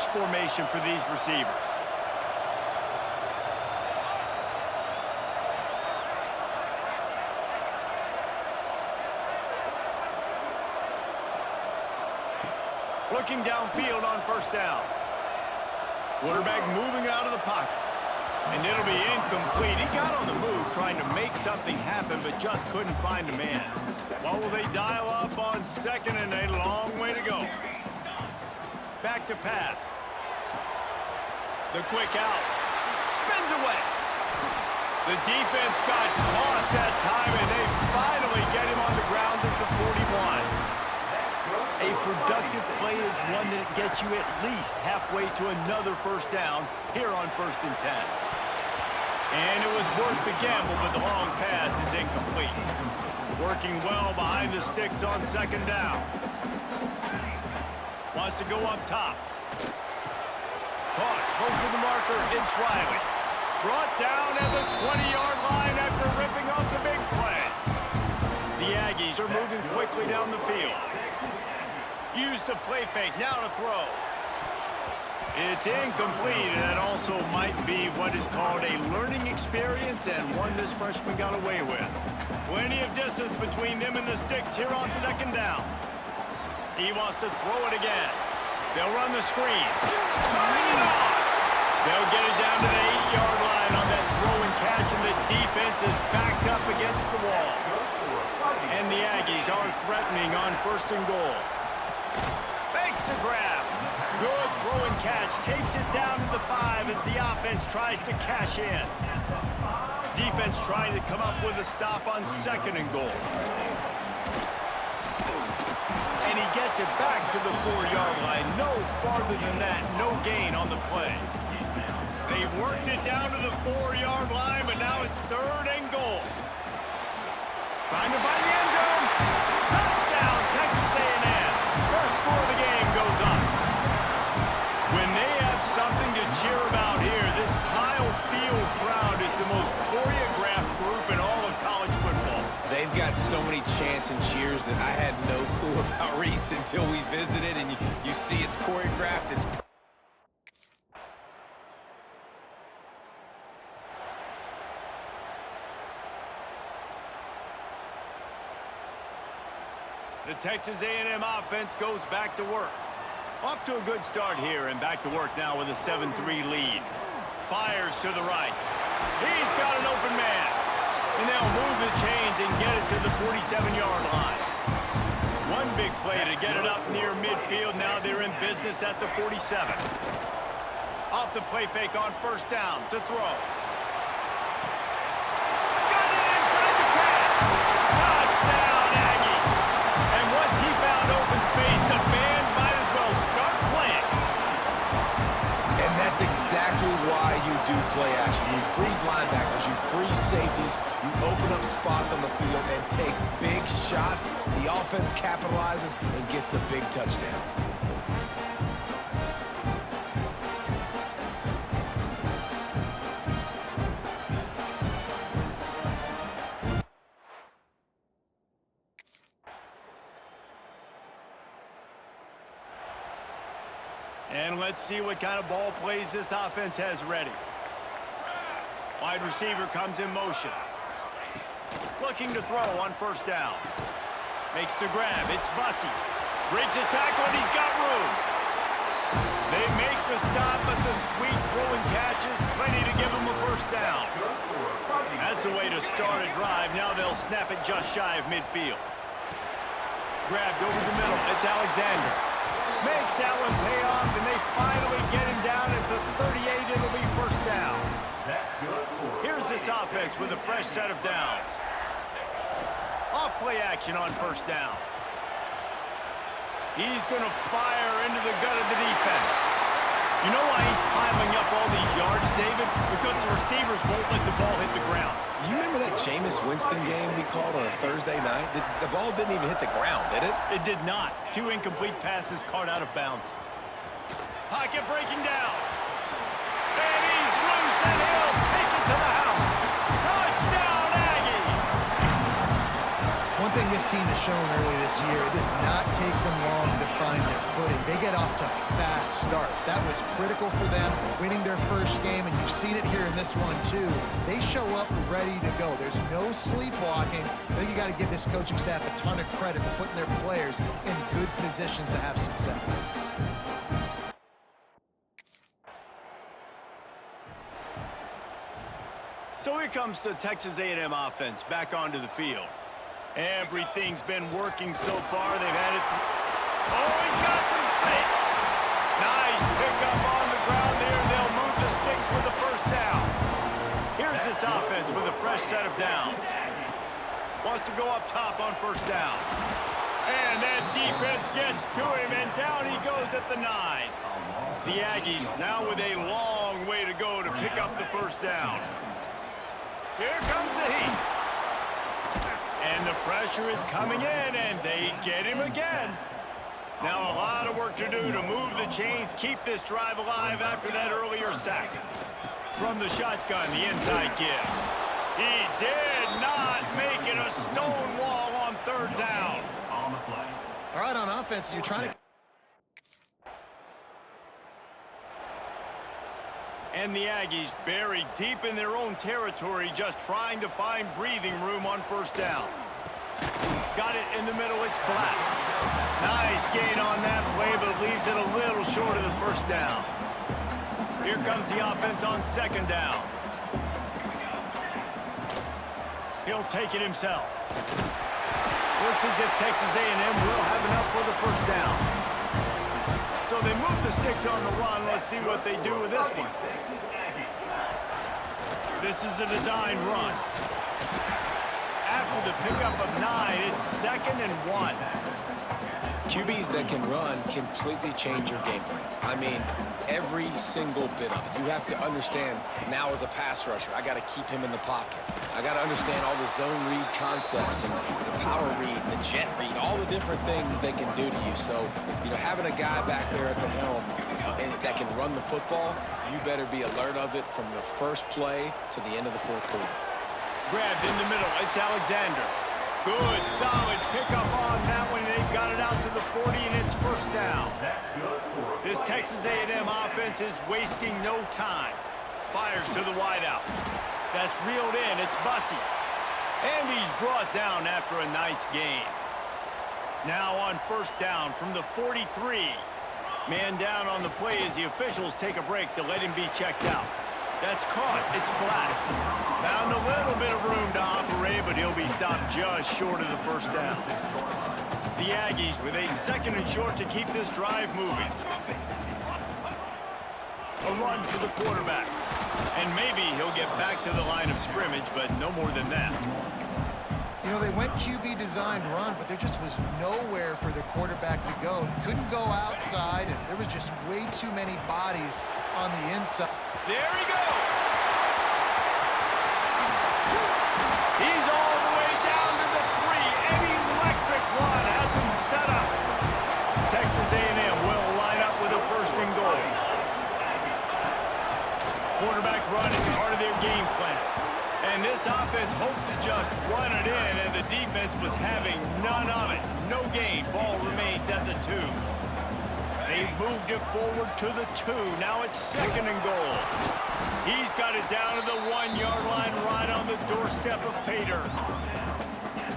bunch formation for these receivers. Looking downfield on first down. Quarterback moving out of the pocket. And it'll be incomplete. He got on the move trying to make something happen, but just couldn't find a man. What will they dial up on second and a long way to go? Back to pass. The quick out. Spins away. The defense got caught that time, and they finally get him on the ground at the 41. A productive play is one that gets you at least halfway to another first down here on 1st and 10. And it was worth the gamble, but the long pass is incomplete. Working well behind the sticks on 2nd down. Wants to go up top. Caught close to the marker. It's Riley. Brought down at the 20-yard line after ripping off the big play. The Aggies are moving quickly down the field. Use the play fake, now to throw. It's incomplete, and that also might be what is called a learning experience, and one this freshman got away with. Plenty of distance between them and the sticks here on 2nd down. He wants to throw it again. They'll run the screen. Turning it on! They'll get it down to the 8-yard line on that throw and catch, and the defense is backed up against the wall. And the Aggies are threatening on 1st and goal. Makes the grab. Good throw and catch. Takes it down to the 5 as the offense tries to cash in. Defense trying to come up with a stop on 2nd and goal. And he gets it back to the 4-yard line. No farther than that. No gain on the play. They've worked it down to the 4-yard line, but now it's 3rd and goal. Trying to find the end zone. Touchdown, Texas A&M. First score of the game goes up. When they have something to cheer about here, this Kyle Field crowd is the most choreographed group in all of college football. They've got so many chants and cheers that I had no clue about Reese until we visited, and you see it's choreographed. It's The Texas A&M offense goes back to work. Off to a good start here, and back to work now with a 7-3 lead. Fires to the right. He's got an open man. And they'll move the chains and get it to the 47-yard line. One big play to get it up near midfield. Now they're in business at the 47. Off the play fake on 1st down to throw. Got it inside the 10. Touchdown, Aggie. And once he found open space, the band might as well start playing. And that's exactly why you do play action. You freeze linebackers, you freeze safeties, you open up spots on the field and take big shots. The offense capitalizes and gets the big touchdown. And let's see what kind of ball plays this offense has ready. Wide receiver comes in motion. Looking to throw on 1st down. Makes the grab. It's Bussey. Breaks the tackle, and he's got room. They make the stop, but the sweet throw and catch is plenty to give them a 1st down. That's the way to start a drive. Now they'll snap it just shy of midfield. Grabbed over the middle. It's Alexander. Makes that one pay off, and they finally get him down at the 38. It'll be 1st down. Here's this offense with a fresh set of downs. Off play action on 1st down. He's going to fire into the gut of the defense. You know why he's piling up all these yards, David? Because the receivers won't let the ball hit the ground. You remember that Jameis Winston game we called on a Thursday night? The ball didn't even hit the ground, did it? It did not. 2 incomplete passes caught out of bounds. Pocket breaking down. And he's loose, and he'll take it to the house. Touchdown, Aggie! One thing this team has shown early this year, it does not take them long to find their footing. They get off to fast starts. That was critical for them, winning their first game, and you've seen it here in this one too. They show up ready to go. There's no sleepwalking. I think you got to give this coaching staff a ton of credit for putting their players in good positions to have success. So here comes the Texas A&M offense back onto the field. Everything's been working so far. They've had it. Oh, he's got some space. Nice pickup on the ground there. They'll move the sticks with the first down. Here's this offense with a fresh set of downs. Wants to go up top on first down. And that defense gets to him, and down he goes at the 9. The Aggies now with a long way to go to pick up the first down. Here comes the heat. And the pressure is coming in, and they get him again. Now a lot of work to do to move the chains, keep this drive alive after that earlier sack. From the shotgun, the inside give. He did not make it a stone wall on third down. All right, on offense, you're trying to... And the Aggies buried deep in their own territory, just trying to find breathing room on first down. Got it in the middle, it's Black. Nice gain on that play, but leaves it a little short of the first down. Here comes the offense on second down. He'll take it himself. Looks as if Texas A&M will have enough for the first down. So they move the sticks on the run. Let's see what they do with this one. This is a design run. After the pickup of 9, it's 2nd and 1. QBs that can run completely change your game plan. I mean, every single bit of it. You have to understand now as a pass rusher, I got to keep him in the pocket. I got to understand all the zone read concepts and the power read, the jet read, all the different things they can do to you. So, you know, having a guy back there at the helm that can run the football, you better be alert of it from the first play to the end of the fourth quarter. Grabbed in the middle, it's Alexander. Good, solid pickup on that one. They've got it out to the 40, and it's first down. This Texas A&M offense is wasting no time. Fires to the wideout. That's reeled in, it's Bussey. And he's brought down after a nice gain. Now on first down from the 43. Man down on the play as the officials take a break to let him be checked out. That's caught. It's Black. Found a little bit of room to operate, but he'll be stopped just short of the first down. The Aggies with a 2nd and short to keep this drive moving. A run for the quarterback. And maybe he'll get back to the line of scrimmage, but no more than that. You know, they went QB designed run, but there just was nowhere for their quarterback to go. He couldn't go outside, and there was just way too many bodies on the inside. There he goes. He's all the way down to the 3. An electric run has him set up. Texas A&M will line up with a 1st and goal. Quarterback run is part of their game plan. And this offense hoped to just run it in, and the defense was having none of it. No gain. Ball remains at the 2. They've moved it forward to the 2. Now it's 2nd and goal. He's got it down to the 1-yard line right on the doorstep of Pater.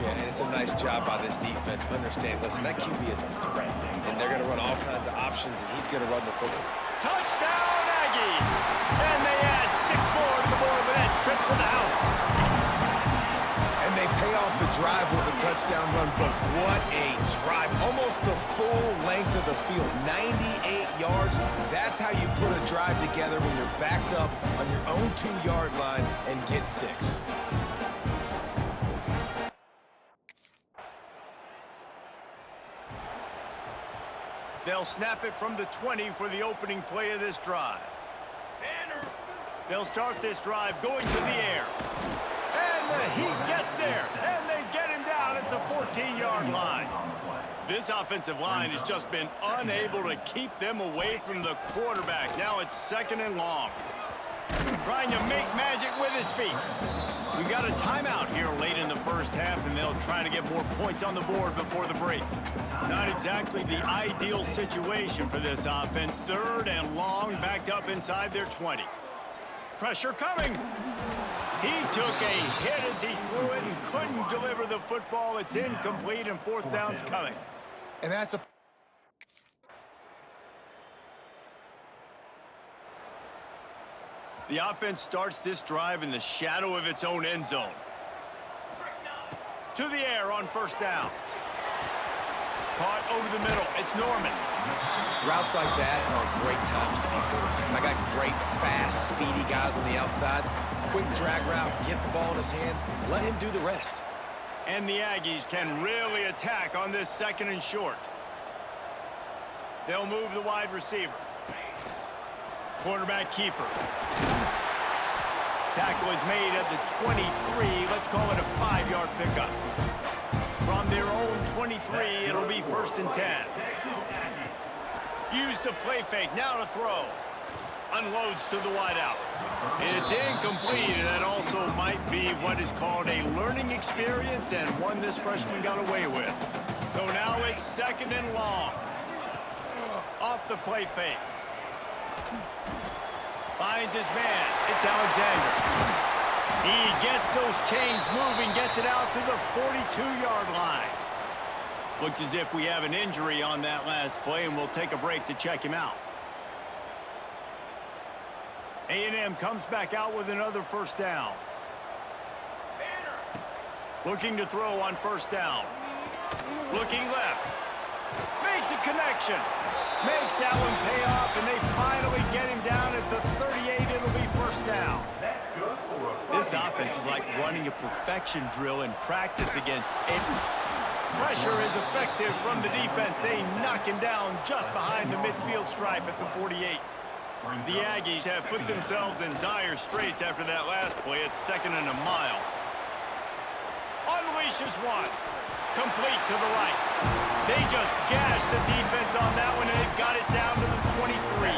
Yeah, and it's a nice job by this defense. Understand, listen, that QB is a threat. And they're going to run all kinds of options, and he's going to run the football. Touchdown, Aggies! And they add 6 more to the board with that trip to the house. And they pay off the drive with a touchdown run, but what a drive. Almost the full length of the field, 98 yards. That's how you put a drive together when you're backed up on your own 2-yard line and get 6. They'll snap it from the 20 for the opening play of this drive. They'll start this drive going to the air. And the Heat gets there, and they get him down at the 14-yard line. This offensive line has just been unable to keep them away from the quarterback. Now it's 2nd and long. Trying to make magic with his feet. We've got a timeout here late in the first half, and they'll try to get more points on the board before the break. Not exactly the ideal situation for this offense. 3rd and long, backed up inside their 20. Pressure coming. He took a hit as he threw it and couldn't deliver the football. It's incomplete, and 4th down's coming. And that's a... The offense starts this drive in the shadow of its own end zone. To the air on 1st down. Caught over the middle. It's Norman. Routes like that are great times to be quarterbacks. I got great, fast, speedy guys on the outside. Quick drag route, get the ball in his hands, let him do the rest. And the Aggies can really attack on this 2nd and short. They'll move the wide receiver. Quarterback keeper. Tackle is made at the 23. Let's call it a 5-yard pickup. From their own 23, it'll be 1st and 10. Use the play fake. Now to throw. Unloads to the wideout. It's incomplete, and that also might be what is called a learning experience, and one this freshman got away with. So now it's 2nd and long. Off the play fake. Finds his man. It's Alexander. He gets those chains moving, gets it out to the 42-yard line. Looks as if we have an injury on that last play, and we'll take a break to check him out. A&M comes back out with another 1st down. Looking to throw on 1st down. Looking left. Makes a connection. Makes that one pay off, and they finally get him down at the 38. It'll be 1st down. This offense is like running a perfection drill in practice against it. Pressure is effective from the defense. They knock him down just behind the midfield stripe at the 48. The Aggies have put themselves in dire straits after that last play. It's 2nd and a mile. Unleashes one. Complete to the right. They just gashed the defense on that one, and they've got it down to the 23.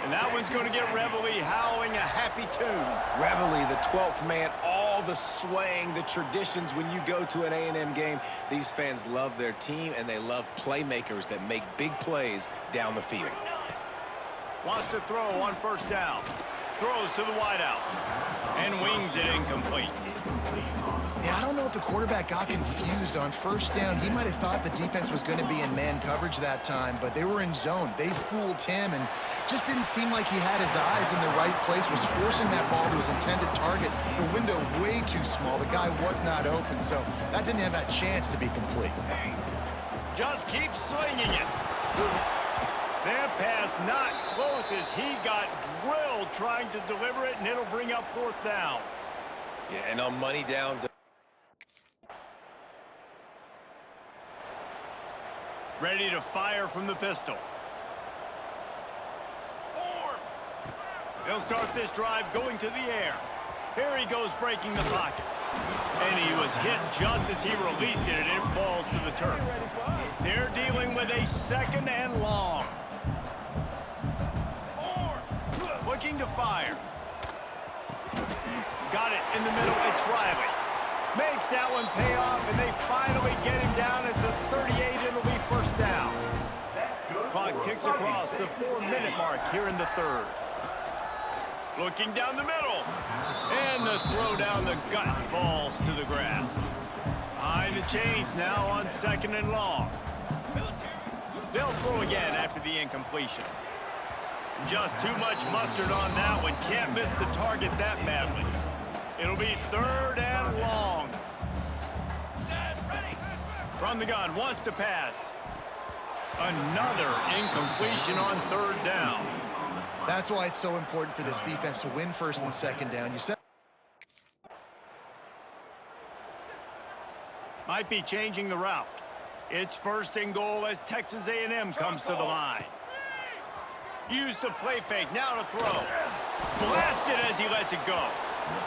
And that one's going to get Reveille howling a happy tune. Reveille, the 12th man, all the swaying, the traditions when you go to an A&M game. These fans love their team, and they love playmakers that make big plays down the field. Wants to throw on 1st down. Throws to the wideout. And wings it incomplete. Yeah, I don't know if the quarterback got confused on 1st down. He might have thought the defense was going to be in man coverage that time, but they were in zone. They fooled him and just didn't seem like he had his eyes in the right place, was forcing that ball to his intended target. The window way too small. The guy was not open, so that didn't have that chance to be complete. Just keep slinging it. That pass not close as he got drilled trying to deliver it, and it'll bring up 4th down. Yeah, and on money down. Ready to fire from the pistol. They'll start this drive going to the air. Here he goes breaking the pocket. And he was hit just as he released it, and it falls to the turf. They're dealing with a 2nd and long. Looking to fire. Got it in the middle. It's Riley. Makes that one pay off, and they finally get him down at the 38. It'll be 1st down. Clock ticks across the 4-minute mark here in the 3rd. Looking down the middle. And the throw down the gut falls to the grass. Behind the chains now on 2nd and long. They'll throw again after the incompletion. Just too much mustard on that one. Can't miss the target that badly. It'll be 3rd and long. From the gun, wants to pass. Another incompletion on 3rd down. That's why it's so important for this defense to win 1st and 2nd down. You said might be changing the route. It's 1st and goal as Texas A&M comes to the line. Use the play fake, now to throw. Blasted as he lets it go.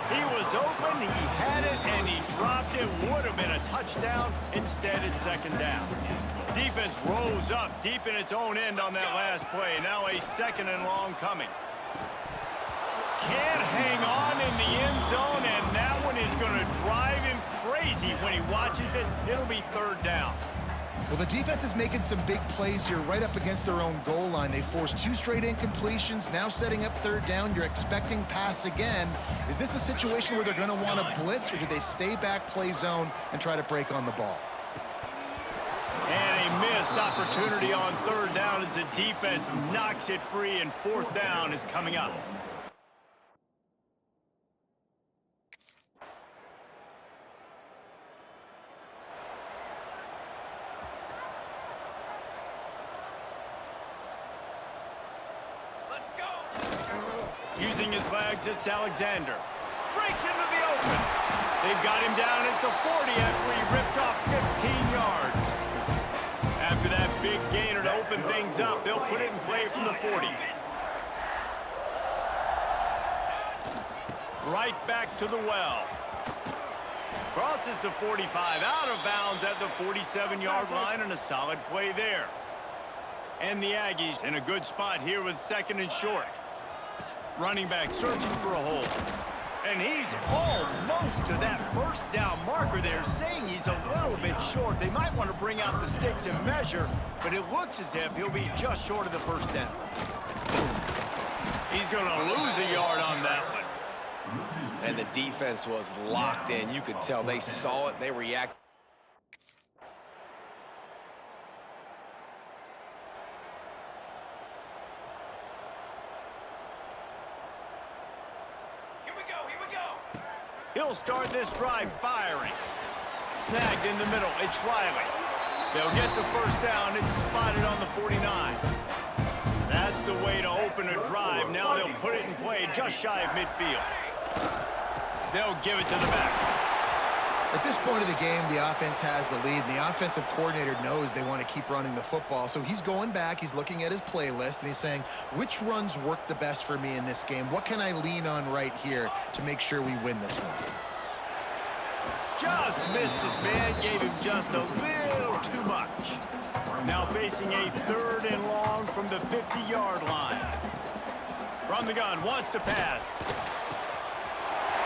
He was open, he had it, and he dropped it. Would have been a touchdown. Instead, it's 2nd down. Defense rose up deep in its own end on that last play. Now a 2nd and long coming. Can't hang on in the end zone, and one is going to drive him crazy when he watches it. It'll be third down. Well, the defense is making some big plays here right up against their own goal line. They forced 2 straight incompletions, now setting up third down. You're expecting pass again. Is this a situation where they're going to want to blitz, or do they stay back, play zone, and try to break on the ball? And a missed opportunity on third down as the defense knocks it free, and fourth down is coming up. Using his legs, it's Alexander. Breaks into the open. They've got him down at the 40 after he ripped off 15 yards. After that big gainer to open things up, they'll put it in play from the 40. Right back to the well. Crosses the 45, out of bounds at the 47-yard line, and a solid play there. And the Aggies in a good spot here with second and short. Running back searching for a hole. And he's almost to that first down marker there, saying he's a little bit short. They might want to bring out the sticks and measure, but it looks as if he'll be just short of the first down. He's going to lose a yard on that one. And the defense was locked in. You could tell they saw it, they reacted. He'll start this drive firing. Snagged in the middle. It's Riley. They'll get the first down. It's spotted on the 49. That's the way to open a drive. Now they'll put it in play just shy of midfield. They'll give it to the back. At this point of the game, the offense has the lead, and the offensive coordinator knows they want to keep running the football. So he's going back, he's looking at his playlist, and he's saying, which runs work the best for me in this game? What can I lean on right here to make sure we win this one? Just missed his man, gave him just a little too much. Now facing a third and long from the 50-yard line. From the gun, wants to pass.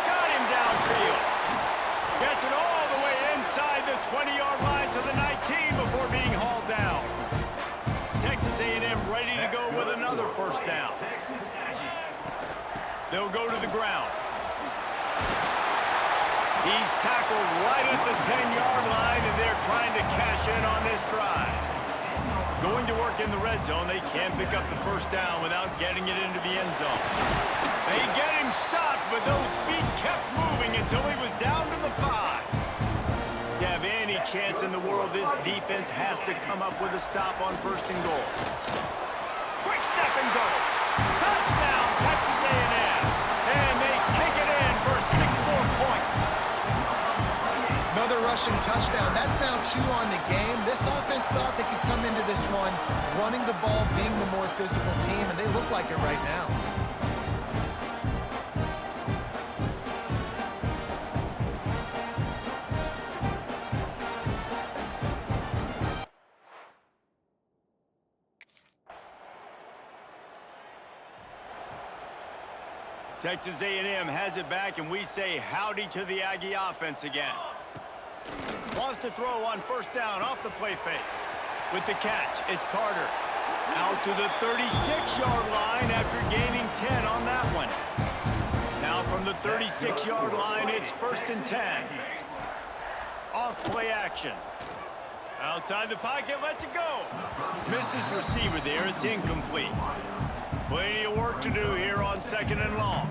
Got him downfield. Gets it all the way inside the 20-yard line to the 19 before being hauled down. Texas A&M ready to go with another first down. They'll go to the ground. He's tackled right at the 10-yard line, and they're trying to cash in on this drive. Going to work in the red zone, they can't pick up the first down without getting it into the end zone. They get him stopped, but those feet kept moving until he was down to the 5. To have any chance in the world, this defense has to come up with a stop on first and goal. Quick step and go. Touchdown, Texas A&M. And they take it in for 6 more points. Another rushing touchdown. That's now 2 on the game. This offense thought they could come into this one running the ball, being the more physical team, and they look like it right now. Texas A&M has it back, and we say howdy to the Aggie offense again. Wants to throw on first down off the play fake. With the catch, it's Carter. Out to the 36-yard line after gaining 10 on that one. Now from the 36-yard line, it's first and 10. Off play action. Outside the pocket, lets it go. Missed his receiver there, it's incomplete. Plenty of work to do here on second and long.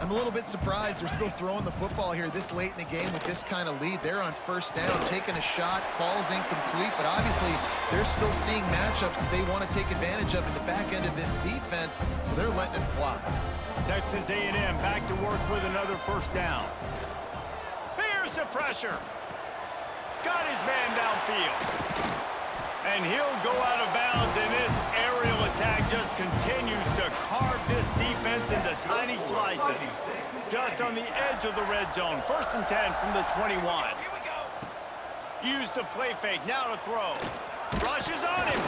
I'm a little bit surprised they're still throwing the football here this late in the game with this kind of lead. They're on first down, taking a shot, falls incomplete, but obviously they're still seeing matchups that they want to take advantage of in the back end of this defense, so they're letting it fly. Texas A&M back to work with another first down. Here's the pressure. Got his man downfield. And he'll go out of bounds, and this aerial attack just continues to carve this defense into tiny slices. Just on the edge of the red zone. First and 10 from the 21. Use the play fake, now to throw. Rushes on him,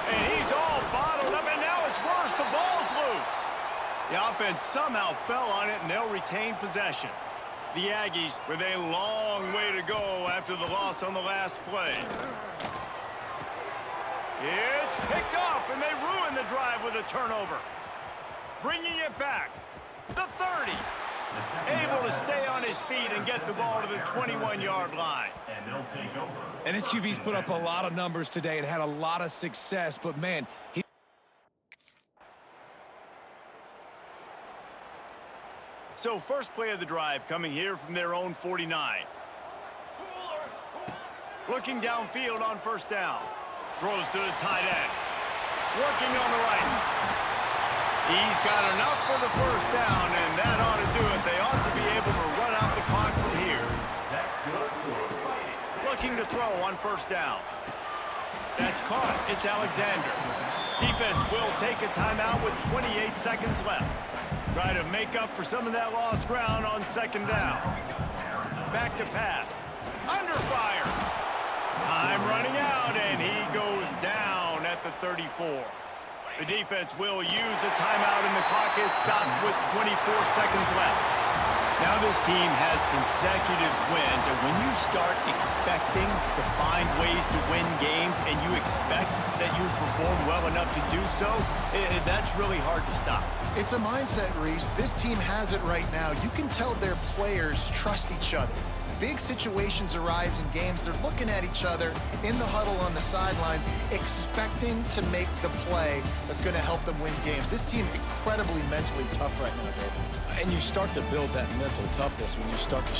and he's all bottled up, and now it's worse. The ball's loose. The offense somehow fell on it, and they'll retain possession. The Aggies with a long way to go after the loss on the last play. It's picked off, and they ruin the drive with a turnover. Bringing it back. The 30. Able to stay on his feet and get the ball to the 21-yard line. And they'll take over. And his QB's put up a lot of numbers today and had a lot of success, but man, So first play of the drive coming here from their own 49. Looking downfield on first down. Throws to the tight end. Working on the right. He's got enough for the first down, and that ought to do it. They ought to be able to run out the clock from here. Looking to throw on first down. That's caught. It's Alexander. Defense will take a timeout with 28 seconds left. Try to make up for some of that lost ground on second down. Back to pass. Under fire. Time running out, and he goes down at the 34. The defense will use a timeout, and the clock is stopped with 24 seconds left. Now this team has consecutive wins, and when you start expecting to find ways to win games and you expect that you perform well enough to do so, that's really hard to stop. It's a mindset, Reese. This team has it right now. You can tell their players trust each other. Big situations arise in games. They're looking at each other in the huddle on the sideline, expecting to make the play that's going to help them win games. This team incredibly mentally tough right now, David. and you start to build that mental toughness when you start to